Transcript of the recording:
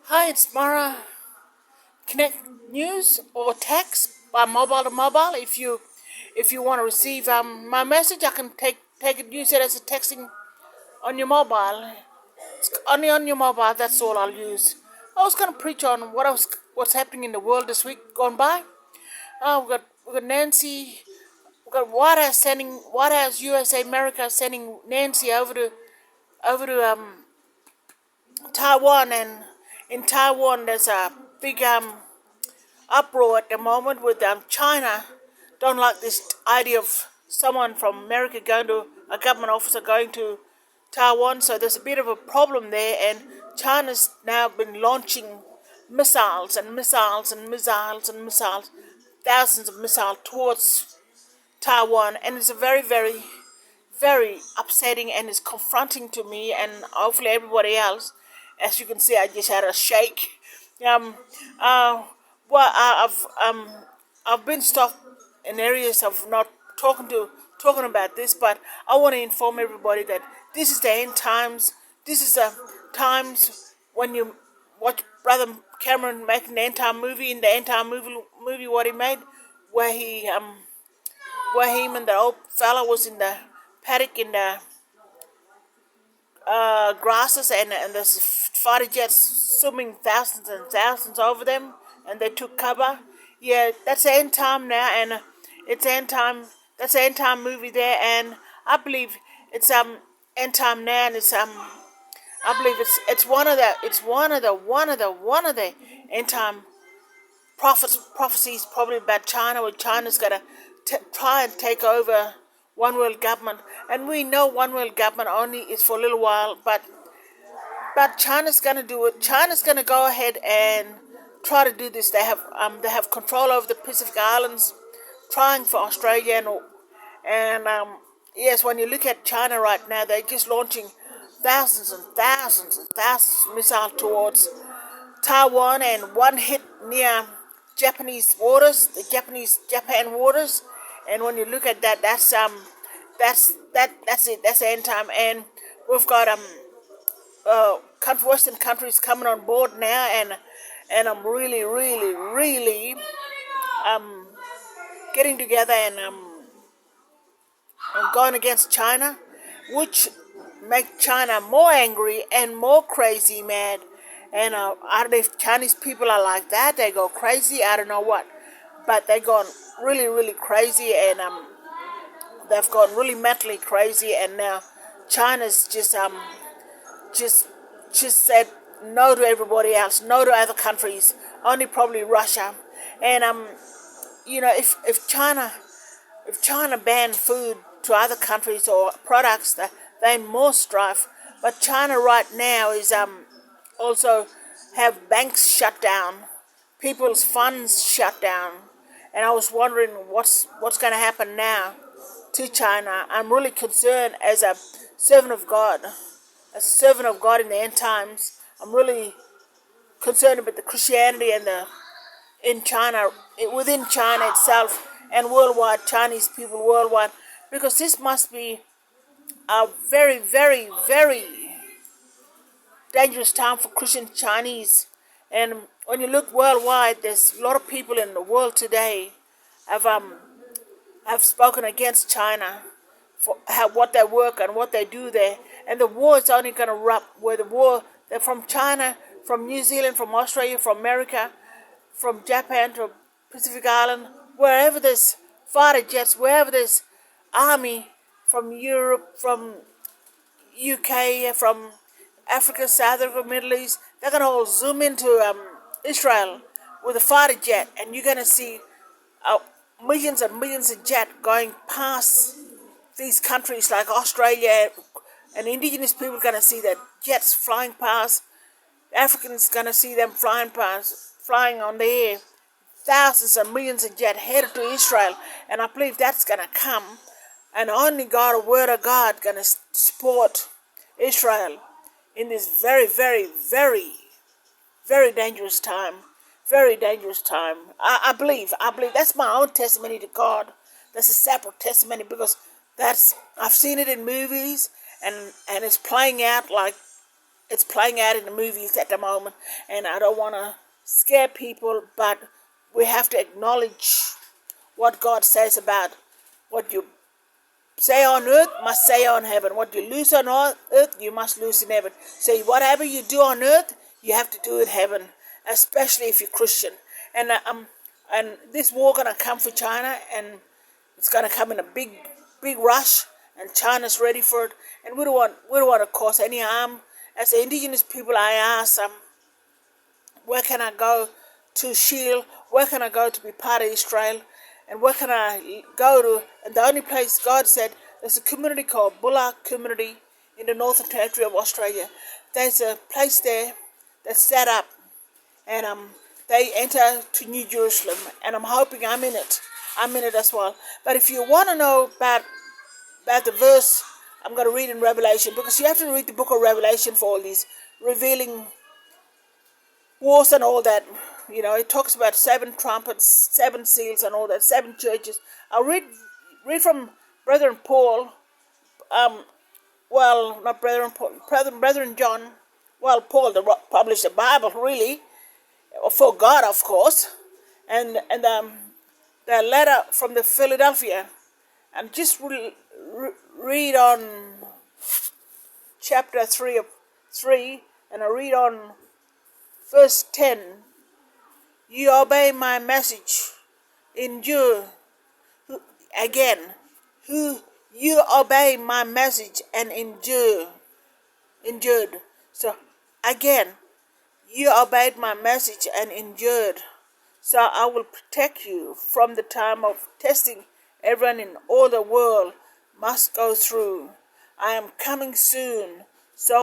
Hi, it's Marah Connect News or text by mobile to mobile. If you want to receive my message, I can take it. Use it as a texting on your mobile. It's only on your mobile. That's all I'll use. I was gonna preach on what's happening in the world this week gone by. We got Nancy. We got White House USA America sending Nancy over to Taiwan, and in Taiwan there's a big uproar at the moment with China. Don't like this idea of someone from America going to a government officer going to Taiwan, so there's a bit of a problem there, and China's now been launching missiles and missiles and missiles and missiles, thousands of missiles towards Taiwan, and it's a very, very, very upsetting and it's confronting to me and hopefully everybody else. As you can see, I just had a shake. Um, uh, I've been stopped in areas of not talking about this, but I want to inform everybody that this is the end times. This is the times when you watch Brother Cameron making the end time movie. In the end time movie what he made, where him and the old fella was in the paddock in the grasses, and there's fighter jets swimming thousands and thousands over them, and they took cover. Yeah, that's the end time now, and it's end time. That's the end time movie there, and I believe it's end time now, and I believe it's one of the end time prophecies probably about China, where China's gonna try and take over one world government, and we know one world government only is for a little while, but China's gonna do it. China's gonna go ahead and try to do this. They have control over the Pacific Islands, trying for Australia, and yes, when you look at China right now, they're just launching thousands and thousands and thousands of missiles towards Taiwan, and one hit near Japanese waters, the Japan waters. And when you look at that, that's it. That's the end time, and we've got Western countries coming on board now, and I'm really, really, really getting together, and I'm going against China, which make China more angry and more crazy, mad. And I don't know if Chinese people are like that. They go crazy. I don't know what, but they gone really, really crazy, and they've gone really mentally crazy. And now China's just just said no to everybody else, no to other countries, only probably Russia. And if China banned food to other countries or products, they're in more strife. But China right now is also have banks shut down, people's funds shut down, and I was wondering what's going to happen now to China. I'm really concerned as a servant of God, in the end times. I'm really concerned about the Christianity and the in China, within China itself, and worldwide, Chinese people worldwide, because this must be a very, very, very dangerous time for Christian Chinese. And when you look worldwide, there's a lot of people in the world today have spoken against China for what they work and what they do there. And the war is only going to erupt where they're from China, from New Zealand, from Australia, from America, from Japan to Pacific Island, wherever there's fighter jets, wherever there's army, from Europe, from UK, from Africa, South Africa, Middle East, they're going to all zoom into Israel with a fighter jet, and you're going to see millions and millions of jets going past these countries like Australia, and indigenous people are going to see the jets flying past. Africans going to see them flying on the air. Thousands and millions of jets headed to Israel, and I believe that's going to come. And only God, a word of God, going to support Israel in this very, very, very, very dangerous time. Very dangerous time. I believe that's my own testimony to God. That's a separate testimony, because I've seen it in movies, and it's playing out like it's playing out in the movies at the moment, and I don't want to scare people, but we have to acknowledge what God says about what you say on earth must say on heaven. What you lose on earth, you must lose in heaven. So whatever you do on earth, you have to do in heaven, especially if you're Christian. And this war gonna come for China, and it's gonna come in a big rush, and China's ready for it. And we don't want to cause any harm. As the indigenous people, I ask where can I go to shield? Where can I go to be part of Israel? And where can I go to? And the only place God said, there's a community called Bulla Community in the Northern Territory of Australia. There's a place there that's set up, and they enter to New Jerusalem, and I'm hoping I'm in it. I'm in it as well. But if you want to know about the verse, I'm going to read in Revelation, because you have to read the book of Revelation for all these revealing wars and all that. It talks about 7 trumpets, 7 seals and all that, 7 churches. I'll read from Brethren Paul, not Brethren Paul, Brethren John. Well, Paul published the Bible, really, for God, of course, and the letter from the Philadelphia, and just read on chapter 3, and I read on verse 10. You obey my message, endure. Again, you obey my message and endured. So again, you obeyed my message and endured. So I will protect you from the time of testing everyone in all the world must go through. I am coming soon. So